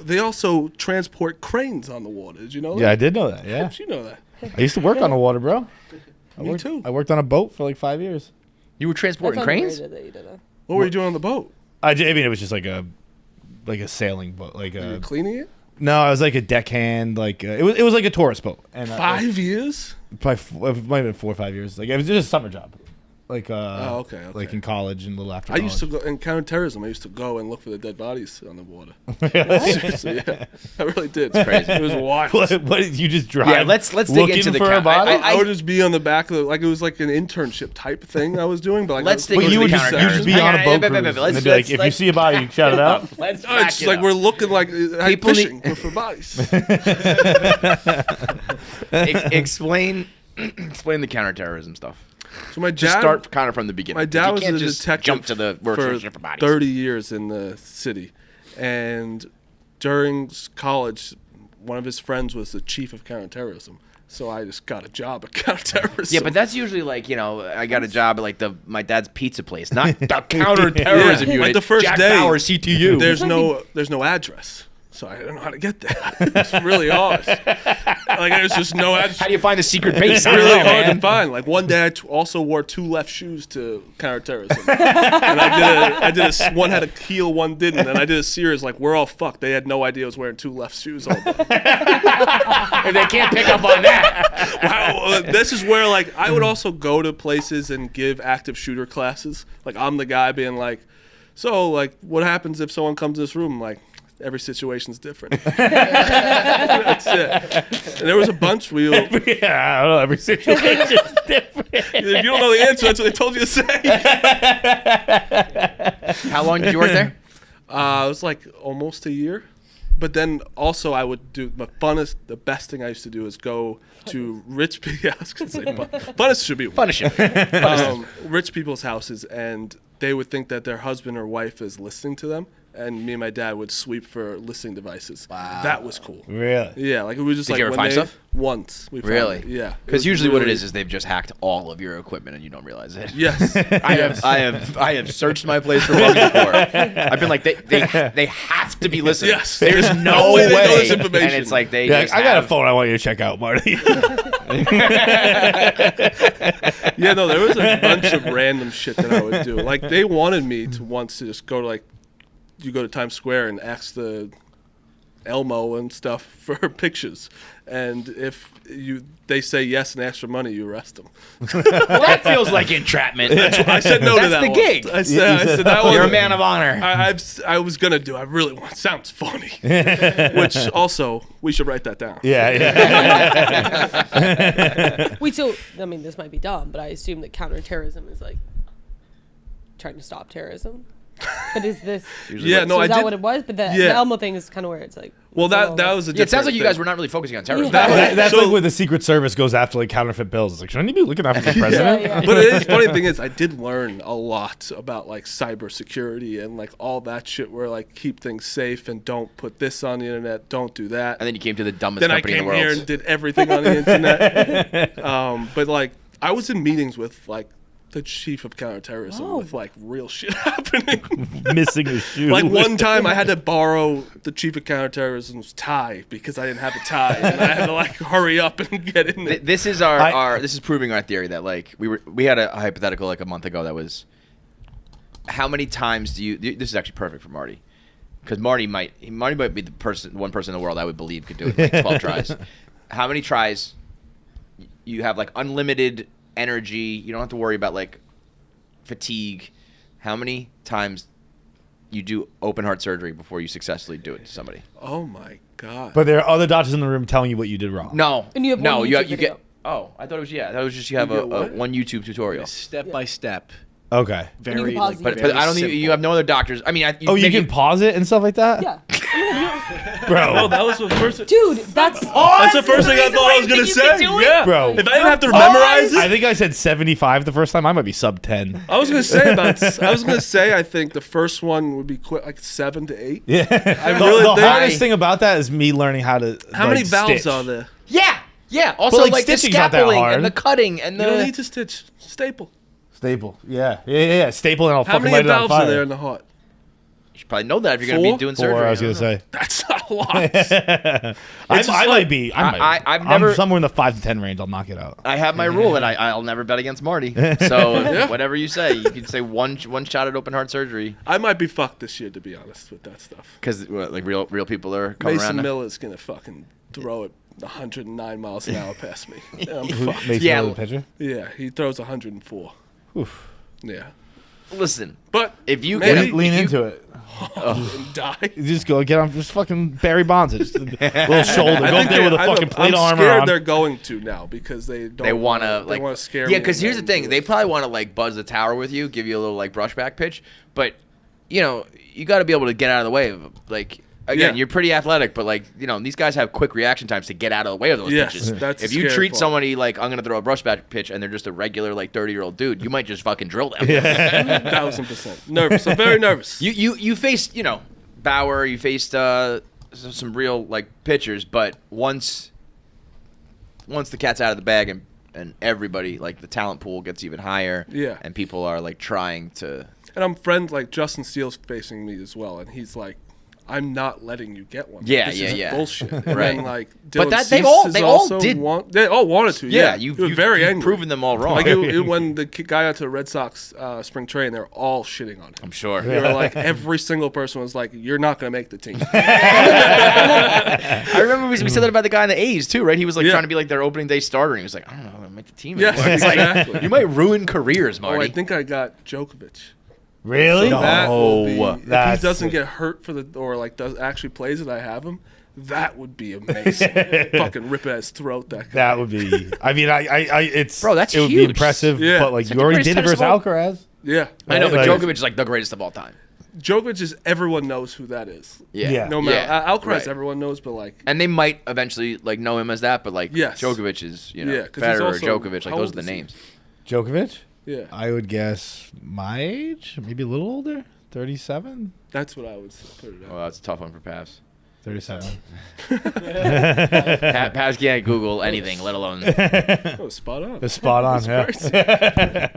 they also transport cranes on the water. Did you know that? Yeah, I did know that. Yeah, You know that. I used to work on the water, bro. Me too. I worked on a boat for like 5 years. You were transporting cranes? That you did that. What were you doing on the boat? I mean, it was just like a sailing boat, like You were a. cleaning it? No, I was like a deckhand. Like it was like a tourist boat. And 5 years? probably it might have been 4 or 5 years. Like it was just a summer job. Like okay. like in college and a little after. I college. used to go in counterterrorism. I used to go and look for the dead bodies on the water. Really? Seriously, yeah, I really did. It's crazy. It was wild. What did you just drive? Yeah, let's dig looking into the for a body. I would just be on the back of like it was like an internship type thing I was doing. But like, Let's dig But into you the would just counterterrorism. be on a boat Hang cruise. on, And let's- they'd be like, if you let's- see a body, you shout it out. Let's Oh, it's just like we're looking like People fishing for bodies. Explain the counterterrorism stus So my Just dad, start kind of from the beginning. my dad You was can't a just detective jump to the work for for bodies. 30 years in the city, and during college, one of his friends was the chief of counterterrorism. So I just got a job at counterterrorism. Yeah, but that's usually like, I got a job at like my dad's pizza place, not the counterterrorism Yeah. unit. Like the first Jack day, Bauer, CTU. There's no address, so I don't know how to get there. It's really hard. Like there's just no address. How do you find the secret base? It's I don't really know, hard man. to find. Like one day, I also wore 2 left shoes to counterterrorism, and one had a heel, one didn't, and I did a series like we're all fucked. They had no idea I was wearing 2 left shoes all day. If they can't pick up on that. Wow, this is where like I would also go to places and give active shooter classes. Like I'm the guy being like, so like what happens if someone comes to this room? Like every situation's different. That's it. And there was a bunch where Yeah, I don't know. Every situation's different. if you don't know the answer, that's what they told you to say. How long did you work there? It was like almost a year. But then also I would do the best thing I used to do is go to rich people. Yeah, I was gonna say funnest should be Punishment. rich people's houses, and they would think that their husband or wife is listening to them, and me and my dad would sweep for listening devices. Wow, that was cool. Really? Yeah, like it was just Did like you ever when find stuff? Once we found Really? it, yeah. Because usually what it is they've just hacked all of your equipment and you don't realize it. Yes. I have searched my place for money before. I've been like they have to be listening. Yes. There's no way way. they know this information. And it's like they Yeah, just I got a have- phone I want you to check out, Marty. Yeah, no, there was a bunch of random shit that I would do. Like they wanted me to once to just go to like, you go to Times Square and ask the Elmo and stuff for pictures, and if they say yes and ask for money, you arrest them. Well, that feels like entrapment. I said no to That's that the one. gig. I said that one. You're a man of honor. I was gonna do. I really want. Sounds funny. Which also we should write that down. Yeah. Wait, so I mean, this might be dumb, but I assume that counterterrorism is like trying to stop terrorism. But is this? Yeah, no, so I is that did. what it was? But the Yeah. Elmo thing is kind of where it's like. Well, it's all that like- was a. Yeah, it sounds like you different guys were not really focusing on terrorism. Yeah. That's So- like when the Secret Service goes after like counterfeit bills. It's like, shouldn't you be looking after the president? Yeah. But the funny thing is, I did learn a lot about like cybersecurity and like all that shit. Where like keep things safe and don't put this on the internet, don't do that. And then you came to the dumbest Then I company in came the world. here and did everything on the internet. But like I was in meetings with like the chief of counterterrorism Oh. with like real shit happening. Missing a shoe. Like one time I had to borrow the chief of counterterrorism's tie because I didn't have a tie, and I had to like hurry up and get in there. This is this is proving our theory that like we had a hypothetical like a month ago that was how many times do you this is actually perfect for Marty because Marty might be the one person in the world I would believe could do it in like 12 tries. How many tries you have like unlimited energy, you don't have to worry about like fatigue. How many times you do open heart surgery before you successfully do it to somebody? Oh my god! But there are other doctors in the room telling you what you did wrong. No. And you have no, one you YouTube you video. get I thought it was that was just you have You a get what? one YouTube tutorial. Step by step. Okay. Very, pause like, the But video. I don't think you have no other doctors. I mean, Oh, you can pause it and stuff like that? Yeah. Bro. Oh, that was the first. Dude, that's. That's the first thing I thought I was gonna say. Yeah, Bro. If I didn't have to memorize I it, think I said 75 the first time. I might be sub 10. I was gonna say I think the first one would be like 7 to 8. Yeah. I The, really the think. hardest thing about that is me learning how to. How many valves are there? Yeah. Also, like, like the stitching's not that scaffolding hard. and the cutting and You don't the. need to stitch. Staple. Staple. Yeah. Staple and I'll How fucking many light it on valves are fire. there in the heart? You should probably know that if you're going to be 4? doing 4, surgery. I was gonna say. That's not a lot. I might be. I've I'm never- somewhere in the 5 to 10 range. I'll knock it out. I have my rule that I'll never bet against Marty. So whatever you say, you can say one shot at open heart surgery. I might be fucked this year, to be honest, with that stuff. Because like real people are coming Mason around. now? Miller's gonna fucking throw it 109 miles an hour past me. Yeah, I'm fucked. Mason Yeah. Miller, the pitcher. Yeah, he throws 104. Oof. Yeah, Listen, but if you maybe get Lean into it. and die. You just go get on. Just fucking Barry Bonds it. Just a little shoulder. I Go think there with a I'm- fucking plate I'm armor scared on. they're going to now because they don't. they want to They want to scare me. Yeah, because here's the and thing: do they it. probably want to like buzz the tower with you, give you a little like brushback pitch, but you know you got to be able to get out of the way of like. Again, Yeah. you're pretty athletic, but like you know, these guys have quick reaction times to get out of the way of those Yes, pitches. that's If the you scary treat part. somebody like I'm gonna throw a brushback pitch and they're just a regular like 30-year-old dude, you might just fucking drill them. 1000% nervous. I'm very nervous. You faced Bauer, you faced some real like pitchers, but once the cat's out of the bag and everybody like the talent pool gets even higher, Yeah. and people are like trying to. And I'm friends like Justin Steele's facing me as well, and he's like, "I'm not letting you get one. Yeah, this yeah, is yeah. bullshit." And Right. then like, But Dylan that- they Cease all- has they all also did- They all wanted to. Yeah, you've They were very angry. proven them all wrong. Like when the guy got to the Red Sox spring training, they're all shitting on him. I'm sure. They were like, every single person was like, "You're not gonna make the team." I remember we said that about the guy in the A's too, right? He was like Yeah. trying to be like their opening day starter, and he was like, "I don't know, I'm gonna make the team." Yes, anymore." It's like, exactly. you might ruin careers, Oh, Marty. I think I got Djokovic. Really? So that will be, if he That's- doesn't get hurt for the or like does actually plays it, I have him. That would be amazing. Fucking rip at his throat. That guy. That would be. I mean, it's. Bro, that's it would be huge. impressive. Yeah. But like It's you like the already greatest did it tennis versus of all- Alcaraz. Yeah. I know, but Like- Djokovic is like the greatest of all time. Djokovic is everyone knows who that is. Yeah. Yeah. No matter Yeah, Alcaraz, right. everyone knows, but like And they might eventually like know him as that, but like Yes. Djokovic is, Yeah, 'cause he's Federer, also- Djokovic, like how those old are the is he? names. Djokovic. yeah, I would guess my age, maybe a little older, 37. that's what I would put it Well, at. that's a tough one for Pavs. 37. Pavs can't Google anything, let alone. Oh, spot on. It's spot on. That's Yeah. crazy.